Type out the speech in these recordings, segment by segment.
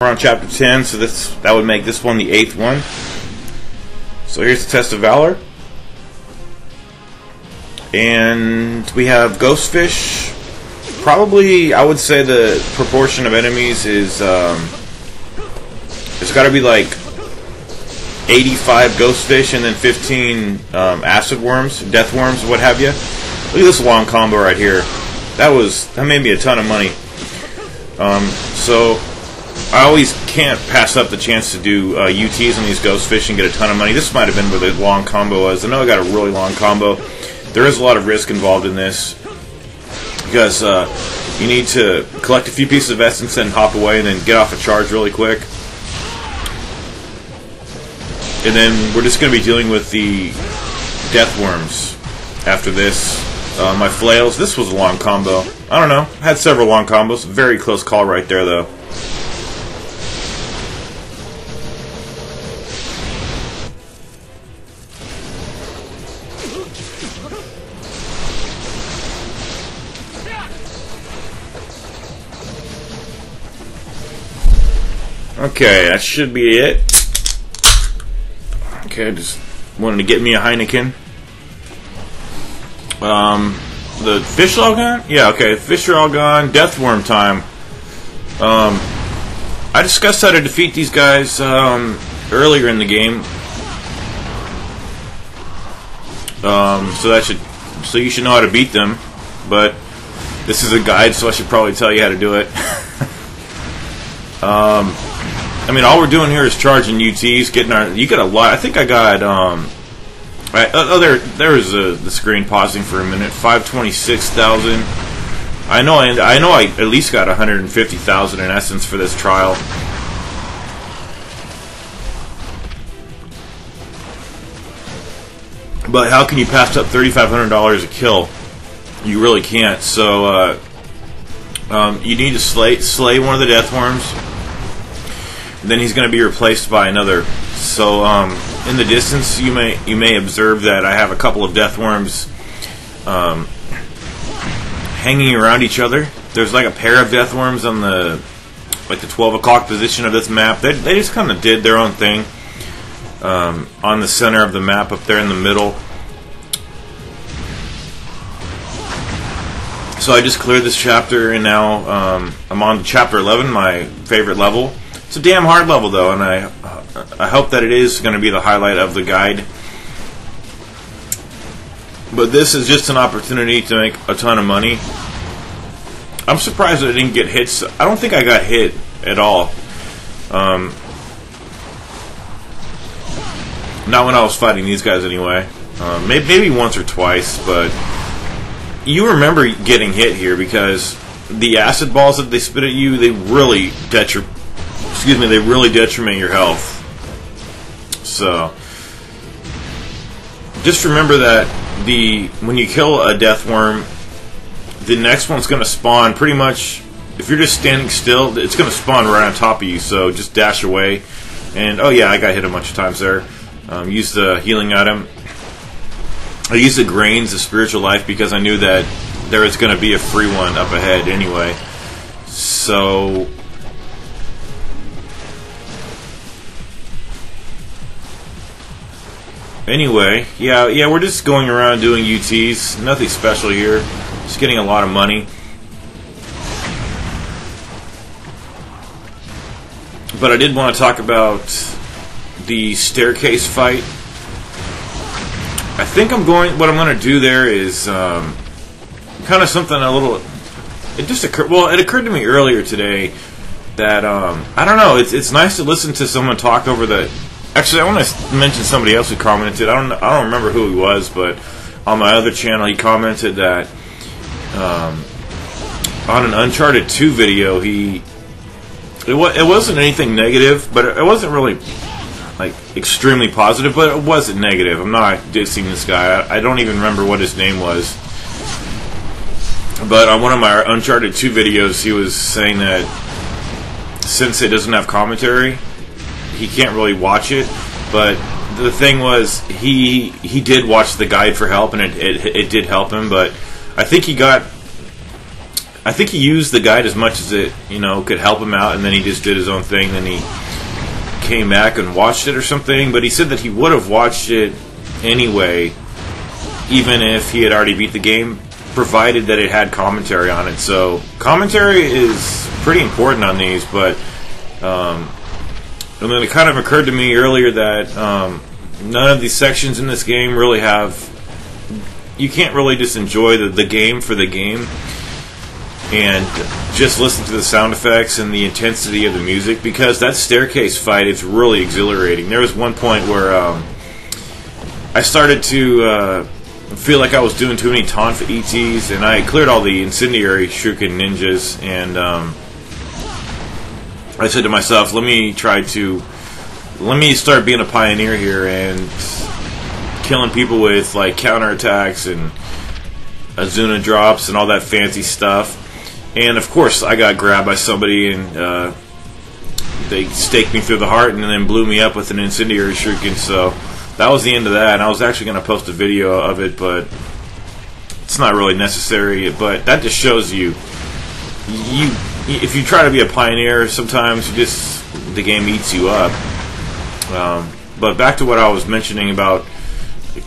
We're on chapter 10, so that would make this one the 8th one. So here's the test of Valor. And we have ghost fish. Probably, I would say the proportion of enemies is, it's got to be like 85 ghost fish and then 15 acid worms, death worms, what have you. Look at this long combo right here. That made me a ton of money. So I always can't pass up the chance to do UTs on these ghost fish and get a ton of money. This might have been where the long combo was. I know I got a really long combo. There is a lot of risk involved in this because you need to collect a few pieces of essence and hop away and then get off a charge really quick. And then we're just going to be dealing with the death worms after this. My flails. This was a long combo. I don't know. Had several long combos. Very close call right there, though. Okay, that should be it. Okay, I just wanted to get me a Heineken. The fish are all gone? Yeah, okay, fish are all gone. Death worm time. I discussed how to defeat these guys earlier in the game. So you should know how to beat them. But this is a guide, so I should probably tell you how to do it. I mean, all we're doing here is charging UTs, getting our. You got a lot. I think I got. There is the screen pausing for a minute. 526,000. I know I at least got 150,000 in essence for this trial. But how can you pass up $3,500 a kill? You really can't. So you need to slay one of the death worms. Then he's going to be replaced by another. So in the distance, you may observe that I have a couple of death worms hanging around each other. There's like a pair of death worms on the 12 o'clock position of this map. They just kind of did their own thing on the center of the map up there in the middle. So I just cleared this chapter, and now I'm on chapter 11, my favorite level. It's a damn hard level, though, and I hope that it is going to be the highlight of the guide. But this is just an opportunity to make a ton of money. I'm surprised that I didn't get hit. I don't think I got hit at all. Not when I was fighting these guys, anyway. Maybe once or twice, but you remember getting hit here because the acid balls that they spit at you, they really detriment your health. So just remember that when you kill a death worm, the next one's going to spawn pretty much. If you're just standing still, it's going to spawn right on top of you. So just dash away. And oh yeah, I got hit a bunch of times there. Use the healing item. I used the grains of spiritual life because I knew that there was going to be a free one up ahead anyway. So anyway, yeah, we're just going around doing UTs. Nothing special here. Just getting a lot of money. But I did want to talk about the staircase fight. I think what I'm going to do there is kind of something a little. It just occurred. Well, it occurred to me earlier today that I don't know. It's nice to listen to someone talk over the. Actually, I want to mention somebody else who commented. I don't remember who he was, but on my other channel, he commented that on an Uncharted 2 video, it wasn't anything negative, but it wasn't really like extremely positive, but it wasn't negative. I'm not dissing this guy. I don't even remember what his name was. But on one of my Uncharted 2 videos, he was saying that since it doesn't have commentary, he can't really watch it. But the thing was, he did watch the guide for help, and it did help him. But I think he got I think he used the guide as much as it, could help him out, and then he just did his own thing. Then he came back and watched it or something. But he said that he would have watched it anyway, even if he had already beat the game, provided that it had commentary on it. So commentary is pretty important on these. But and then it kind of occurred to me earlier that none of these sections in this game really have. You can't really just enjoy the game for the game and just listen to the sound effects and the intensity of the music, because that staircase fight is really exhilarating. There was one point where I started to feel like I was doing too many Tonfa ETs, and I cleared all the incendiary shuriken ninjas, and I said to myself, let me start being a pioneer here and killing people with like counterattacks and Azuna drops and all that fancy stuff. And of course I got grabbed by somebody, and they staked me through the heart and then blew me up with an incendiary shuriken. So that was the end of that. And I was actually going to post a video of it, but it's not really necessary. But that just shows you if you try to be a pioneer, sometimes the game eats you up. But back to what I was mentioning about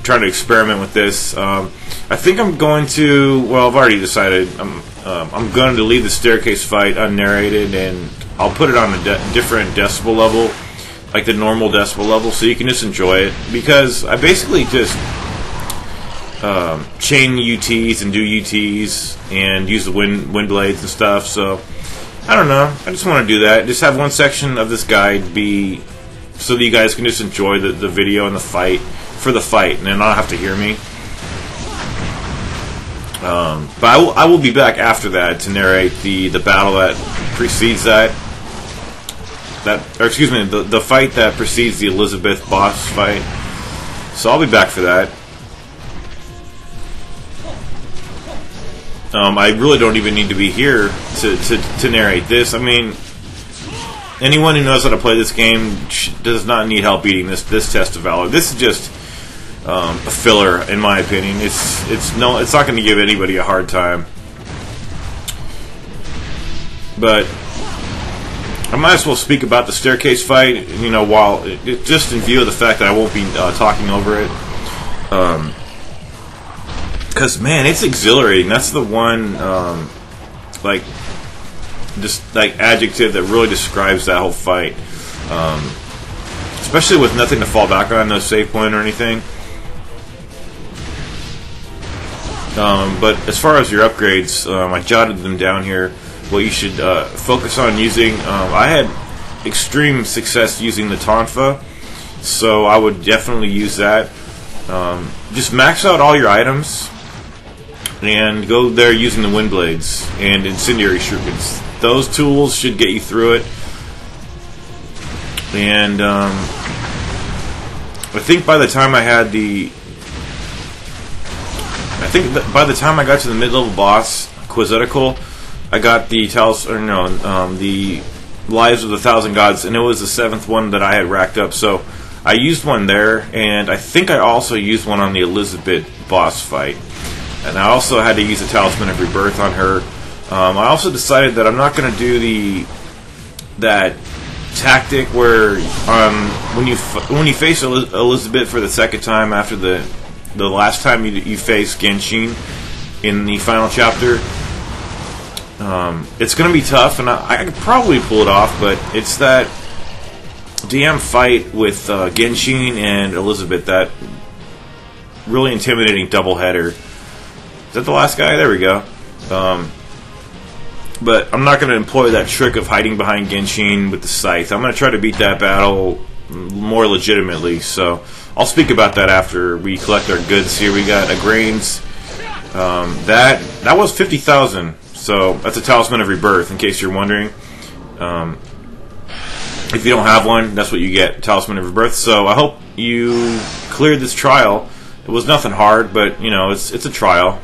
trying to experiment with this. I think I'm going to. Well, I've already decided. I'm going to leave the staircase fight unnarrated, and I'll put it on a different decibel level, like the normal decibel level, so you can just enjoy it. Because I basically just chain UTs and do UTs and use the wind blades and stuff. So I don't know. I just want to do that. Just have one section of this guide be so that you guys can just enjoy the video and the fight. For the fight, and then not have to hear me. But I will be back after that to narrate the battle that precedes that. Or excuse me, the fight that precedes the Elizabeth boss fight. So I'll be back for that. I really don't even need to be here to narrate this. I mean, anyone who knows how to play this game does not need help beating this test of Valor. This is just a filler, in my opinion. It's not going to give anybody a hard time. But I might as well speak about the staircase fight, while just in view of the fact that I won't be talking over it. Because man, it's exhilarating. That's the one adjective that really describes that whole fight. Especially with nothing to fall back on, no save point or anything. But as far as your upgrades, I jotted them down here. What you should focus on using. I had extreme success using the Tonfa, so I would definitely use that. Just max out all your items and go there using the wind blades and incendiary shurikens. Those tools should get you through it. And I think by the time I got to the mid-level boss, Quizetical, I got the the Lives of the Thousand Gods, and it was the 7th one that I had racked up. So I used one there, and I think I also used one on the Elizabeth boss fight. And I also had to use the Talisman of Rebirth on her. I also decided that I'm not going to do that tactic where when you face Elizabeth for the second time after the last time you face Genshin in the final chapter. It's going to be tough, and I could probably pull it off, but it's that damn fight with Genshin and Elizabeth, that really intimidating doubleheader. Is that the last guy? There we go. But I'm not going to employ that trick of hiding behind Genshin with the scythe. I'm going to try to beat that battle more legitimately. So I'll speak about that after we collect our goods here. We got a grains. That was 50,000. So that's a Talisman of Rebirth, in case you're wondering. If you don't have one, that's what you get, Talisman of Rebirth. So I hope you cleared this trial. It was nothing hard, but it's a trial.